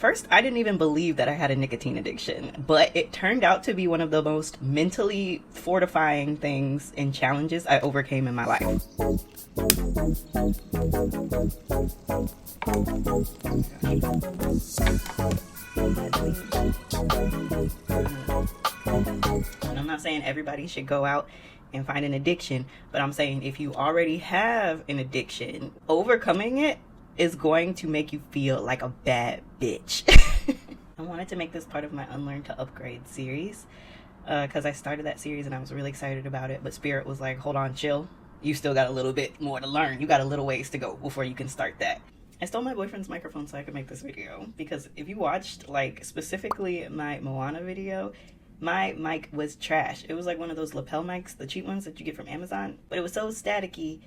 first, I didn't even believe that I had a nicotine addiction, but it turned out to be one of the most mentally fortifying things and challenges I overcame in my life. And I'm not saying everybody should go out and find an addiction, but I'm saying if you already have an addiction, overcoming it is going to make you feel like a bad bitch. I wanted to make this part of my Unlearn to Upgrade series because I started that series and I was really excited about it, but Spirit was like, hold on, chill. You still got a little bit more to learn. You got a little ways to go before you can start that. I stole my boyfriend's microphone so I could make this video because if you watched, like, specifically my Moana video, my mic was trash. It was like one of those lapel mics, the cheap ones that you get from Amazon, but it was so staticky,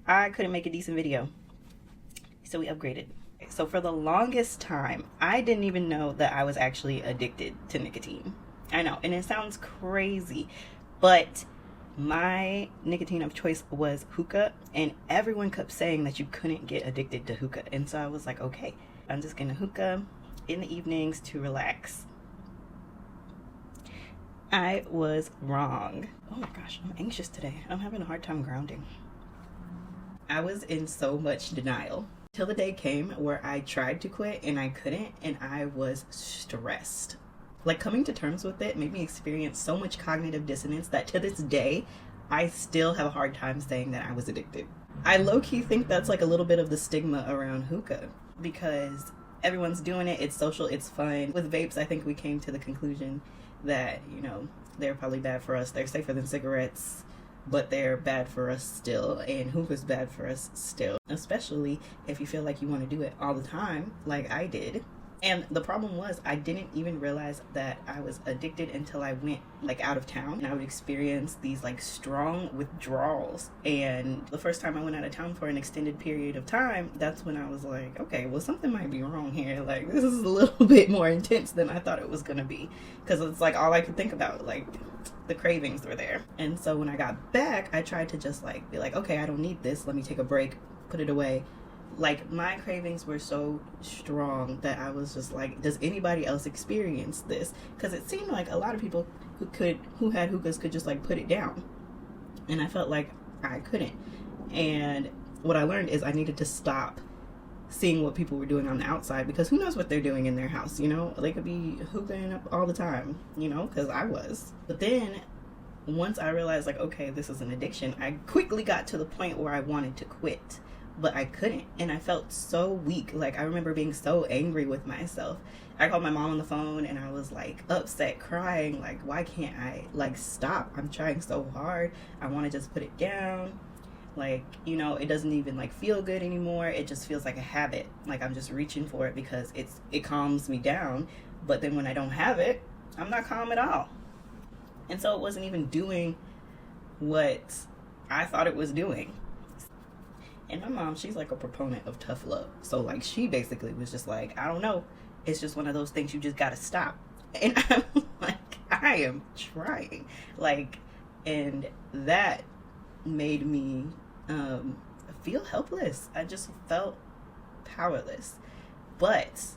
I couldn't make a decent video. So we upgraded. So for the longest time, I didn't even know that I was actually addicted to nicotine. I know, and it sounds crazy, but my nicotine of choice was hookah, and everyone kept saying that you couldn't get addicted to hookah. And so I was like, okay, I'm just gonna hookah in the evenings to relax. I was wrong. Oh my gosh, I'm anxious today. I'm having a hard time grounding. I was in so much denial till the day came where I tried to quit and I couldn't, and I was stressed. Like, coming to terms with it made me experience so much cognitive dissonance that to this day, I still have a hard time saying that I was addicted. I low-key think that's like a little bit of the stigma around hookah because everyone's doing it, it's social, it's fun. With vapes, I think we came to the conclusion that, you know, they're probably bad for us. They're safer than cigarettes, but they're bad for us still, and hookah's bad for us still, especially if you feel like you want to do it all the time like I did. And the problem was I didn't even realize that I was addicted until I went like out of town, and I would experience these like strong withdrawals. And the first time I went out of town for an extended period of time, that's when I was like, okay, well, something might be wrong here. Like, this is a little bit more intense than I thought it was gonna be, because it's like all I could think about, like the cravings were there. And so when I got back, I tried to just like be like, okay, I don't need this, let me take a break, put it away. Like, my cravings were so strong that I was just like, does anybody else experience this? Because it seemed like a lot of people who had hookahs could just like put it down, and I felt like I couldn't. And what I learned is I needed to stop seeing what people were doing on the outside, because who knows what they're doing in their house, you know? They could be hookahing up all the time, you know, because I was. But then once I realized, like, okay, this is an addiction, I quickly got to the point where I wanted to quit, but I couldn't, and I felt so weak. Like, I remember being so angry with myself. I called my mom on the phone and I was like upset, crying, like, why can't I like stop? I'm trying so hard. I want to just put it down. Like, you know, it doesn't even like feel good anymore. It just feels like a habit. Like, I'm just reaching for it because it calms me down. But then when I don't have it, I'm not calm at all. And so it wasn't even doing what I thought it was doing. And my mom, she's like a proponent of tough love. So like, she basically was just like, I don't know, it's just one of those things, you just gotta stop. And I'm like, I am trying. Like, and that made me feel helpless. I just felt powerless. But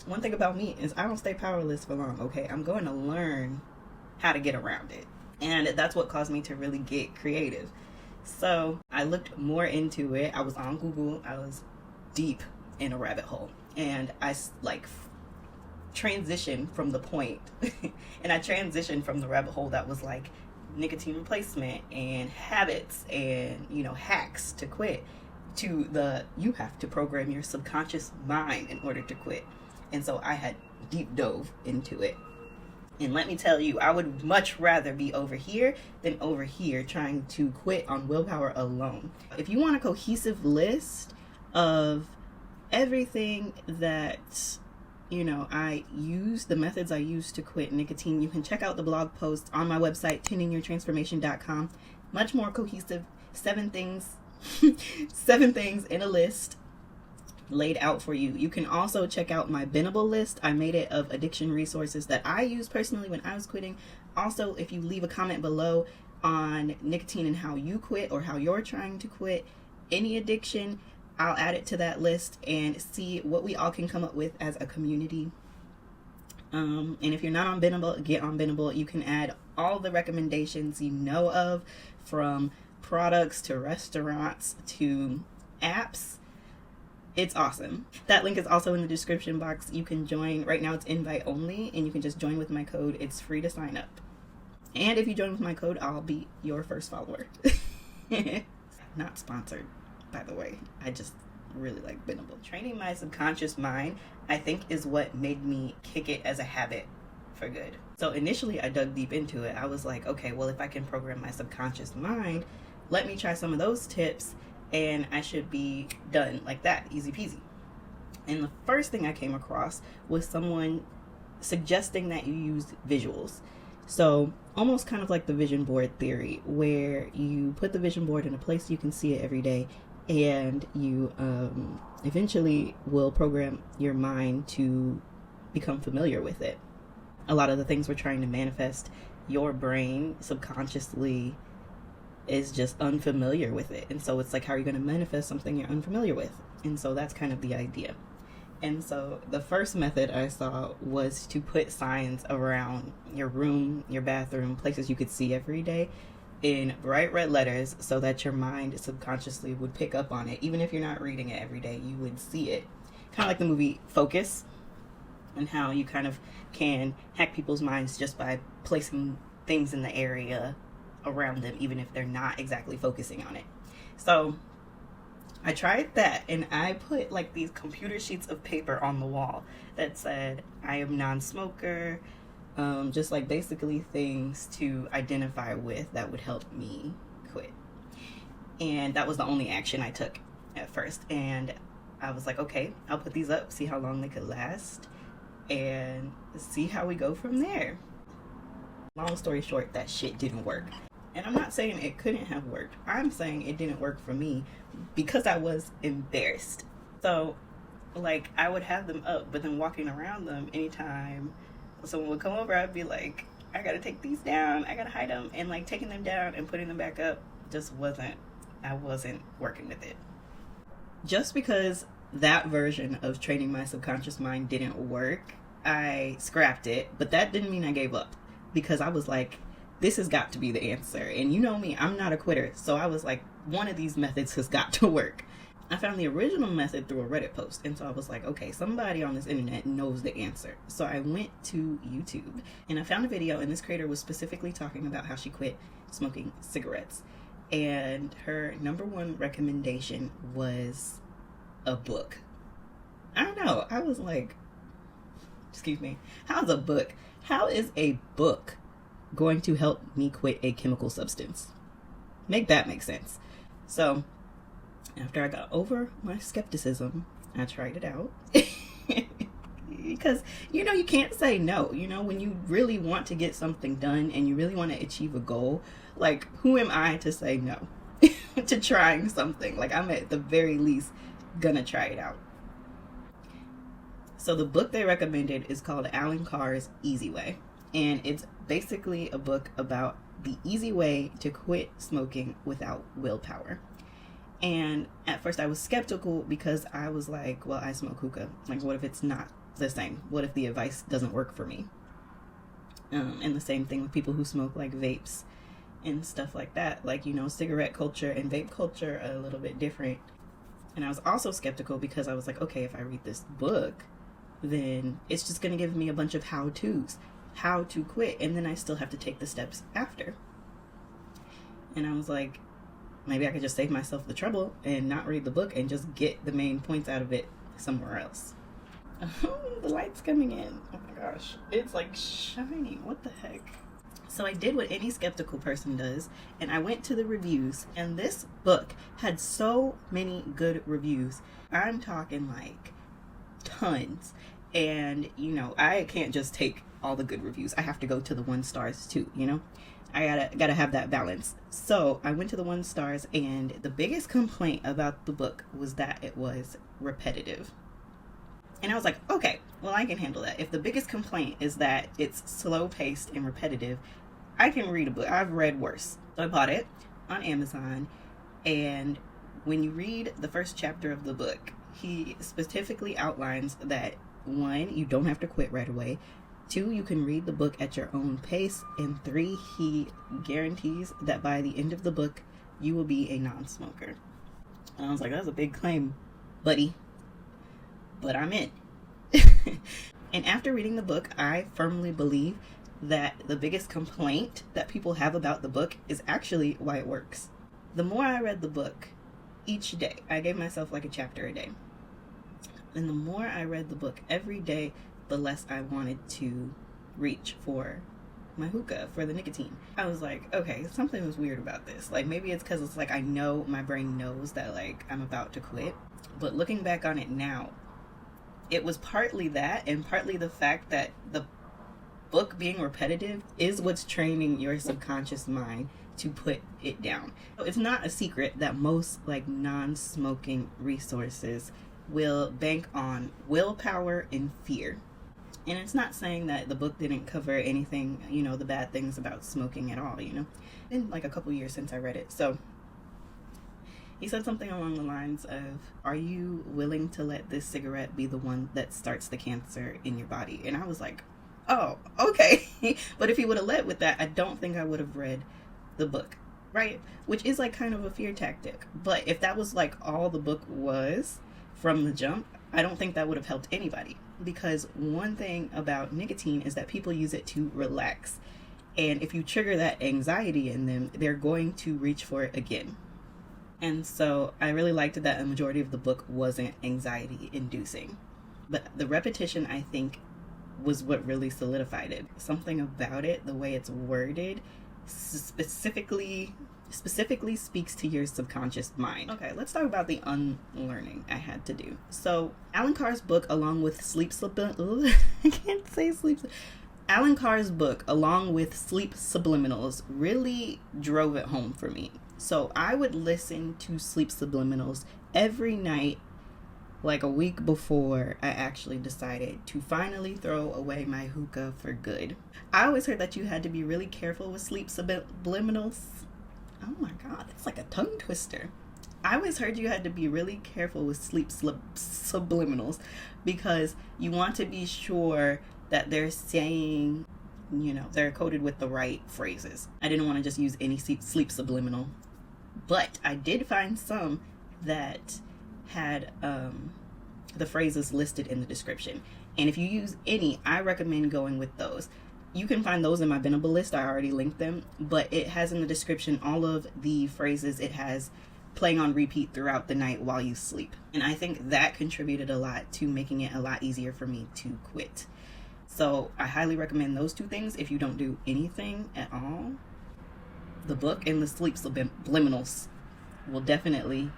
one thing about me is I don't stay powerless for long, okay? I'm going to learn how to get around it. And that's what caused me to really get creative. So I looked more into it. I was on Google. I was deep in a rabbit hole. And I like transitioned from the point. And I transitioned from the rabbit hole that was like nicotine replacement and habits and, you know, hacks to quit, to the you have to program your subconscious mind in order to quit. And so I had deep dove into it. And let me tell you, I would much rather be over here than over here trying to quit on willpower alone. If you want a cohesive list of everything that, you know, I use, the methods I use to quit nicotine, you can check out the blog post on my website, tendingyourtransformation.com. Much more cohesive, 7 things in a list laid out for you. You can also check out my bendable list. I made it of addiction resources that I use personally when I was quitting. Also, if you leave a comment below on nicotine and how you quit or how you're trying to quit any addiction, I'll add it to that list and see what we all can come up with as a community. And if you're not on Bendable, get on Bendable. You can add all the recommendations you know of, from products to restaurants to apps. It's awesome. That link is also in the description box. You can join. Right now it's invite only, and you can just join with my code. It's free to sign up. And if you join with my code, I'll be your first follower. Not sponsored, by the way. I just really like Bendable. Training my subconscious mind, I think, is what made me kick it as a habit for good. So initially I dug deep into it. I was like, okay, well, if I can program my subconscious mind, let me try some of those tips and I should be done like that, easy peasy. And the first thing I came across was someone suggesting that you use visuals. So almost kind of like the vision board theory, where you put the vision board in a place you can see it every day, and you eventually will program your mind to become familiar with it. A lot of the things we're trying to manifest, your brain subconsciously is just unfamiliar with it. And so it's like, how are you going to manifest something you're unfamiliar with? And so that's kind of the idea. And so the first method I saw was to put signs around your room, your bathroom, places you could see every day, in bright red letters, so that your mind subconsciously would pick up on it. Even if you're not reading it every day, you would see it. Kind of like the movie Focus, and how you kind of can hack people's minds just by placing things in the area around them, even if they're not exactly focusing on it. So I tried that, and I put like these computer sheets of paper on the wall that said, I am non-smoker, just like basically things to identify with that would help me quit. And that was the only action I took at first. And I was like, okay, I'll put these up, see how long they could last, and see how we go from there. Long story short, that shit didn't work. And I'm not saying it couldn't have worked. I'm saying it didn't work for me because I was embarrassed. So, like, I would have them up, but then walking around them, anytime someone would come over, I'd be like, I gotta take these down, I gotta hide them. And like taking them down and putting them back up just I wasn't working with it. Just because that version of training my subconscious mind didn't work, I scrapped it. But that didn't mean I gave up, because I was like, this has got to be the answer. And you know me, I'm not a quitter. So I was like, one of these methods has got to work. I found the original method through a Reddit post. And so I was like, okay, somebody on this internet knows the answer. So I went to YouTube and I found a video, and this creator was specifically talking about how she quit smoking cigarettes. And her number one recommendation was a book. I don't know. I was like, excuse me, how is a book going to help me quit a chemical substance? Make that make sense. So after I got over my skepticism, I tried it out. Because, you know, you can't say no. You know, when you really want to get something done and you really want to achieve a goal, like, who am I to say no to trying something? Like, I'm at the very least gonna try it out. So the book they recommended is called Alan Carr's Easy Way. And it's basically a book about the easy way to quit smoking without willpower. And at first I was skeptical, because I was like, well, I smoke hookah. Like, what if it's not the same? What if the advice doesn't work for me? And the same thing with people who smoke like vapes and stuff like that. Like, you know, cigarette culture and vape culture are a little bit different. And I was also skeptical because I was like, okay, if I read this book, then it's just going to give me a bunch of how-tos, how to quit, and then I still have to take the steps after. And I was like, maybe I could just save myself the trouble and not read the book and just get the main points out of it somewhere else. The light's coming in. Oh my gosh. It's like shiny. What the heck? So I did what any skeptical person does, and I went to the reviews, and this book had so many good reviews. I'm talking like tons. And, you know, I can't just take all the good reviews. I have to go to the 1 stars too, you know? I gotta have that balance. So I went to the 1 stars, and the biggest complaint about the book was that it was repetitive. And I was like, okay, well, I can handle that. If the biggest complaint is that it's slow paced and repetitive, I can read a book. I've read worse. So I bought it on Amazon, and When you read the first chapter of the book, he specifically outlines that 1, you don't have to quit right away. 2, you can read the book at your own pace. And 3, he guarantees that by the end of the book, you will be a non-smoker. And I was like, that's a big claim, buddy. But I'm in. And after reading the book, I firmly believe that the biggest complaint that people have about the book is actually why it works. The more I read the book each day, I gave myself like a chapter a day. And the more I read the book every day, the less I wanted to reach for my hookah, for the nicotine. I was like, okay, something was weird about this. Like, maybe it's because it's like I know, my brain knows that like I'm about to quit. But looking back on it now, it was partly that, and partly the fact that the book being repetitive is what's training your subconscious mind to put it down. So it's not a secret that most like non-smoking resources will bank on willpower and fear. And it's not saying that the book didn't cover anything, you know, the bad things about smoking at all, you know. It's been like a couple years since I read it. So he said something along the lines of, are you willing to let this cigarette be the one that starts the cancer in your body? And I was like, oh, okay. But if he would have led with that, I don't think I would have read the book, right? Which is like kind of a fear tactic. But if that was like all the book was from the jump, I don't think that would have helped anybody. Because one thing about nicotine is that people use it to relax. And if you trigger that anxiety in them, they're going to reach for it again. And so I really liked that a majority of the book wasn't anxiety inducing. But the repetition, I think, was what really solidified it. Something about it, the way it's worded, specifically speaks to your subconscious mind. Okay, let's talk about the unlearning I had to do. So Alan Carr's book, along with Alan Carr's book, along with Sleep Subliminals, really drove it home for me. So I would listen to Sleep Subliminals every night, like a week before I actually decided to finally throw away my hookah for good. I always heard that you had to be really careful with Sleep Subliminals. Oh my God, it's like a tongue twister. I always heard you had to be really careful with Sleep Subliminals because you want to be sure that they're saying, you know, they're coded with the right phrases. I didn't want to just use any sleep subliminal, but I did find some that had the phrases listed in the description. And if you use any, I recommend going with those. You can find those in my Binnable list. I already linked them, but it has in the description all of the phrases it has playing on repeat throughout the night while you sleep. And I think that contributed a lot to making it a lot easier for me to quit. So I highly recommend those two things if you don't do anything at all. The book and the Sleep Subliminals will definitely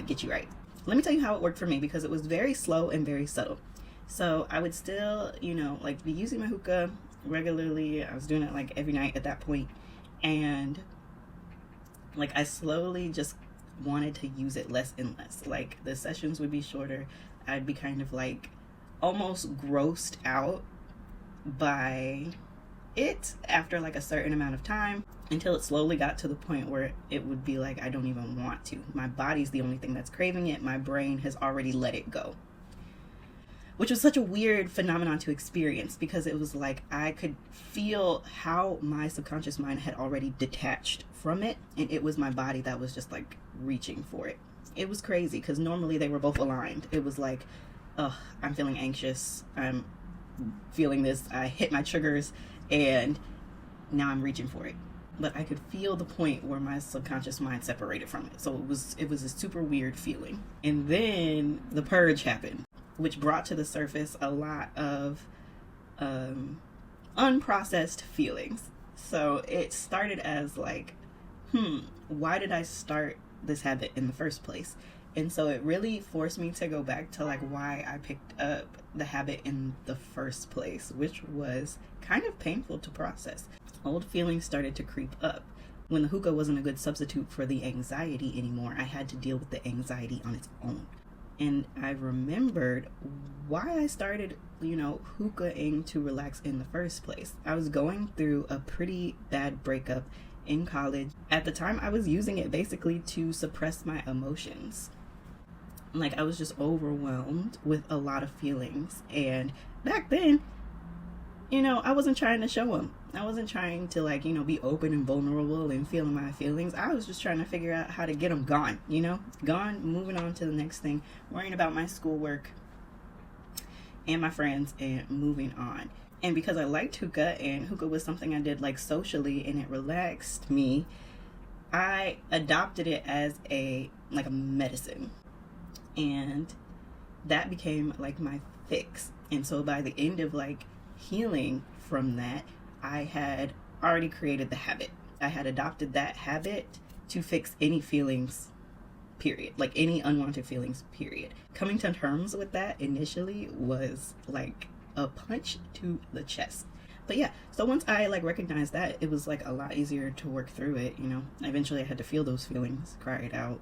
get you right. Let me tell you how it worked for me, because it was very slow and very subtle. So I would still, you know, like be using my hookah regularly. I was doing it like every night at that point. And like I slowly just wanted to use it less and less. Like the sessions would be shorter. I'd be kind of like almost grossed out by it after like a certain amount of time, until it slowly got to the point where it would be like I don't even want to. My body's the only thing that's craving it. My brain has already let it go. Which was such a weird phenomenon to experience, because it was like I could feel how my subconscious mind had already detached from it, and it was my body that was just like reaching for it. It was crazy, because normally they were both aligned. It was like, ugh, I'm feeling anxious, I'm feeling this, I hit my triggers, and now I'm reaching for it. But I could feel the point where my subconscious mind separated from it. So it was a super weird feeling. And then the purge happened, which brought to the surface a lot of unprocessed feelings. So it started as like, why did I start this habit in the first place? And so it really forced me to go back to like why I picked up the habit in the first place, which was kind of painful to process. Old feelings started to creep up. When the hookah wasn't a good substitute for the anxiety anymore, I had to deal with the anxiety on its own. And I remembered why I started, you know, hookahing to relax in the first place. I was going through a pretty bad breakup, in college. At the time, I was using it basically to suppress my emotions. Like, I was just overwhelmed with a lot of feelings. And back then, I wasn't trying to show them. I wasn't trying to, like, be open and vulnerable and feeling my feelings. I was just trying to figure out how to get them gone, gone, moving on to the next thing, worrying about my schoolwork and my friends and moving on. And because I liked hookah, and hookah was something I did like socially and it relaxed me, I adopted it as a medicine. And that became like my fix. And so by the end of like healing from that, I had already created the habit. I had adopted that habit to fix any feelings, period. Like any unwanted feelings, period. Coming to terms with that initially was like a punch to the chest. But yeah, so once I like recognized that, it was like a lot easier to work through it. Eventually I had to feel those feelings, cry it out,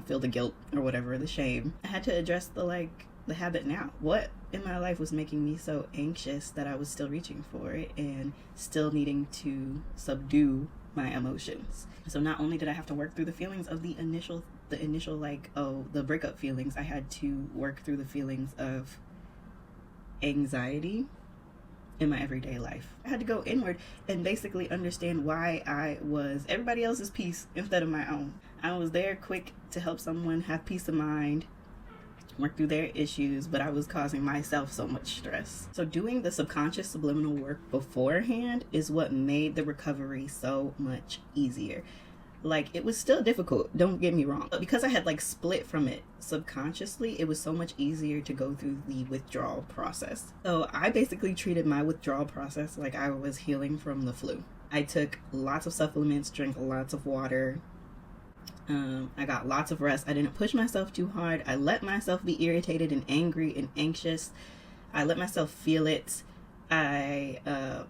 feel the guilt or whatever, the shame. I had to address the habit now. What in my life was making me so anxious that I was still reaching for it and still needing to subdue my emotions? So not only did I have to work through the feelings of the initial the breakup feelings, I had to work through the feelings of anxiety in my everyday life. I had to go inward and basically understand why I was everybody else's peace instead of my own. I was there quick to help someone have peace of mind, work through their issues, but I was causing myself so much stress. So doing the subconscious subliminal work beforehand is what made the recovery so much easier. Like, it was still difficult, don't get me wrong, but because I had like split from it subconsciously, it was so much easier to go through the withdrawal process. So I basically treated my withdrawal process like I was healing from the flu. I took lots of supplements, drank lots of water, I got lots of rest. I didn't push myself too hard. I let myself be irritated and angry and anxious. I let myself feel it. I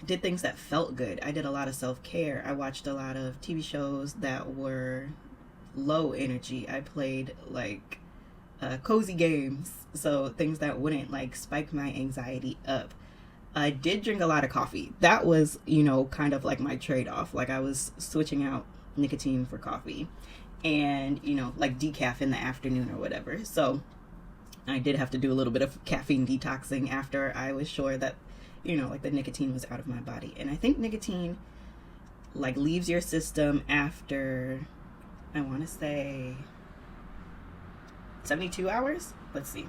did things that felt good. I did a lot of self-care. I watched a lot of TV shows that were low energy. I played like cozy games, so things that wouldn't like spike my anxiety up. I did drink a lot of coffee. That was, kind of like my trade-off. Like, I was switching out nicotine for coffee and like decaf in the afternoon or whatever. So I did have to do a little bit of caffeine detoxing after I was sure that like the nicotine was out of my body. And I think nicotine like leaves your system after, I want to say 72 hours. Let's see.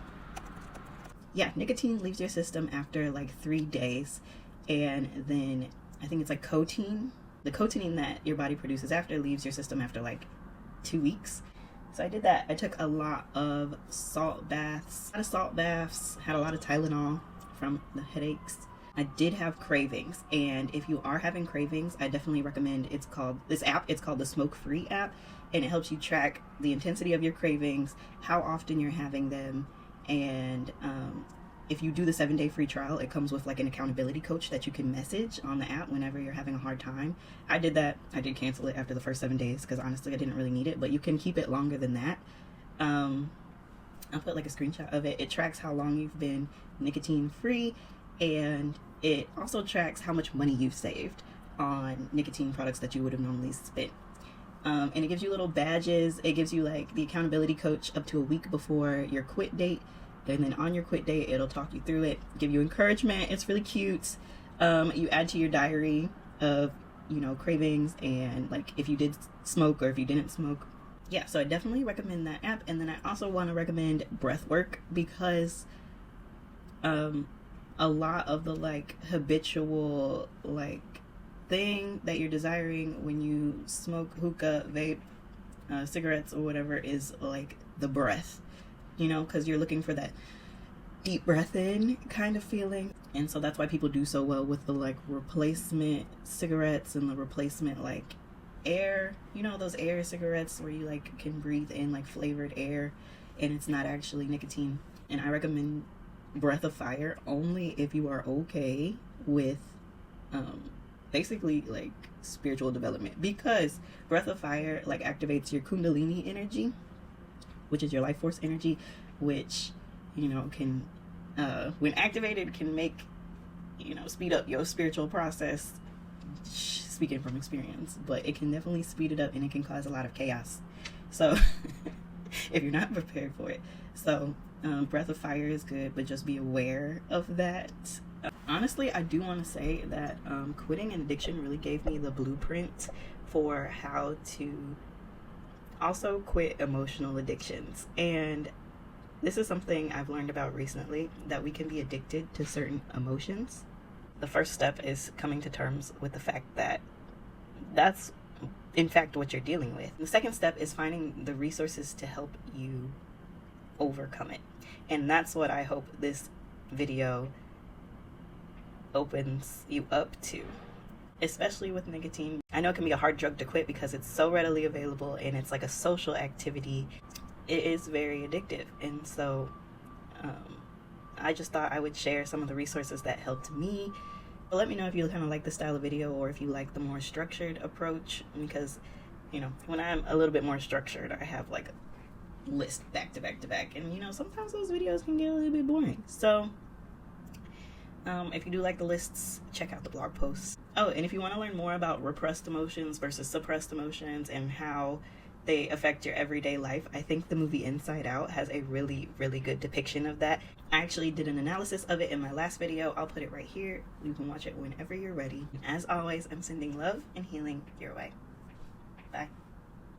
Yeah, nicotine leaves your system after like 3 days, and then I think it's like cotinine. The cotinine that your body produces after leaves your system after like 2 weeks. So I did that. I took a lot of salt baths, had a lot of Tylenol from the headaches. I did have cravings, and if you are having cravings, I definitely recommend it's called the Smoke Free app, and it helps you track the intensity of your cravings, how often you're having them, and if you do the 7-day free trial, it comes with like an accountability coach that you can message on the app whenever you're having a hard time. I did that. I did cancel it after the first 7 days because honestly I didn't really need it, but you can keep it longer than that. I'll put like a screenshot of it. It tracks how long you've been nicotine free, and it also tracks how much money you've saved on nicotine products that you would have normally spent. And it gives you little badges. It gives you like the accountability coach up to a week before your quit date. And then on your quit date, it'll talk you through it, give you encouragement. It's really cute. You add to your diary of, cravings and like if you did smoke or if you didn't smoke. Yeah, so I definitely recommend that app. And then I also want to recommend breath work because a lot of the like habitual like thing that you're desiring when you smoke hookah, vape, cigarettes or whatever is like the breath, because you're looking for that deep breath in kind of feeling. And so that's why people do so well with the like replacement cigarettes and the replacement like air, those air cigarettes where you like can breathe in like flavored air and it's not actually nicotine. And I recommend Breath of Fire only if you are okay with basically like spiritual development, because Breath of Fire like activates your Kundalini energy, which is your life force energy, which can when activated can make speed up your spiritual process, speaking from experience, but it can definitely speed it up and it can cause a lot of chaos. So if you're not prepared for it. So breath of fire is good, but just be aware of that. Honestly, I do want to say that quitting an addiction really gave me the blueprint for how to also quit emotional addictions. And this is something I've learned about recently, that we can be addicted to certain emotions. The first step is coming to terms with the fact that that's in fact what you're dealing with. The second step is finding the resources to help you overcome it. And that's what I hope this video opens you up to, especially with nicotine. I know it can be a hard drug to quit because it's so readily available and it's like a social activity. It is very addictive, and so I just thought I would share some of the resources that helped me. But let me know if you kind of like the style of video or if you like the more structured approach, because when I'm a little bit more structured, I have like a list back to back to back, and sometimes those videos can get a little bit boring. So if you do like the lists, check out the blog posts. Oh, and if you want to learn more about repressed emotions versus suppressed emotions and how they affect your everyday life, I think the movie Inside Out has a really, really good depiction of that. I actually did an analysis of it in my last video. I'll put it right here. You can watch it whenever you're ready. As always, I'm sending love and healing your way. Bye.